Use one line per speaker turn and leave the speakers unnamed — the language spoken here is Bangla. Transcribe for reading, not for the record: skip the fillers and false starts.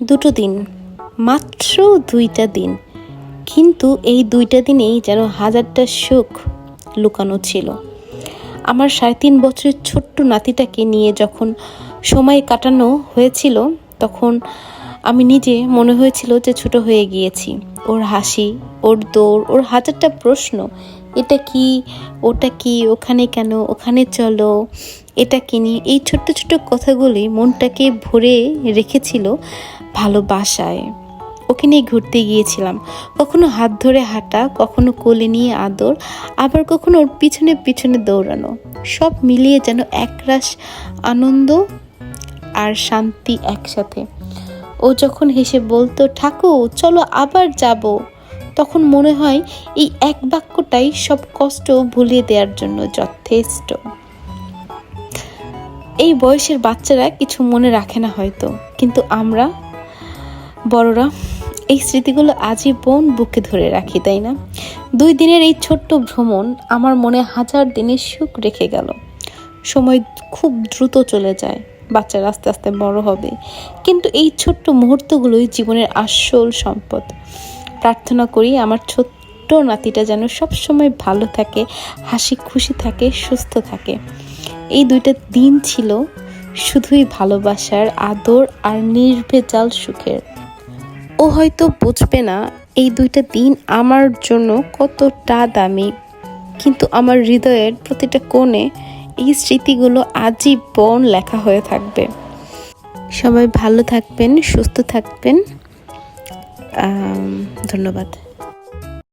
দুটো দিন, মাত্র 2টা দিন, কিন্তু এই 2টা দিনেই যেন হাজারটা সুখ লুকানো ছিল। আমার 3.5 বছরের ছোট্ট নাতিটাকে নিয়ে যখন সময় কাটানো হয়েছিল, তখন আমি নিজে মনে হয়েছিল যে ছোট হয়ে গিয়েছি। ওর হাসি, ওর দৌড়, ওর হাজারটা প্রশ্ন, এটা কি, ওটা কি, ওখানে কেন, ওখানে চলো, এটা কিনি, এই ছোট্ট ছোট্ট কথাগুলি মনটাকে ভরে রেখেছিল ভালোবাসায়। ওকে নিয়ে ঘুরতে গিয়েছিলাম, কখনো হাত ধরে হাঁটা, কখনো কোলে নিয়ে আদর, আবার কখনো ওর পিছনে পিছনে দৌড়ানো। সব মিলিয়ে যেন একরাশ আনন্দ আর শান্তি একসাথে। ও যখন হেসে বলতো, ঠাকু চলো আবার যাব, তখন মনে হয় এই এক বাক্যটাই সব কষ্ট ভুলিয়ে দেওয়ার জন্য যথেষ্ট। এই বয়সের বাচ্চারা কিছু মনে রাখে না হয়তো, কিন্তু আমরা বড়রা এই স্মৃতিগুলো আজীবন বুকে ধরে রাখি, তাই না? 2 দিনের এই ছোট্ট ভ্রমণ আমার মনে হাজার দিনের সুখ রেখে গেল। সময় খুব দ্রুত চলে যায়, বাচ্চারা আস্তে আস্তে বড় হবে, কিন্তু এই ছোট্ট মুহূর্তগুলোই জীবনের আসল সম্পদ। প্রার্থনা করি আমার ছোট্ট নাতিটা যেন সবসময় ভালো থাকে, হাসি খুশি থাকে, সুস্থ থাকে। এই 2টা দিন ছিল শুধুই ভালোবাসার, আদর আর নির্ভেজাল সুখের। ও হয়তো বুঝবে না এই 2টা দিন আমার জন্য কতটা দামি, কিন্তু আমার হৃদয়ের প্রতিটা কোণে এই স্মৃতিগুলো আজীবন লেখা হয়ে থাকবে। সবাই ভালো থাকবেন, সুস্থ থাকবেন। ধন্যবাদ।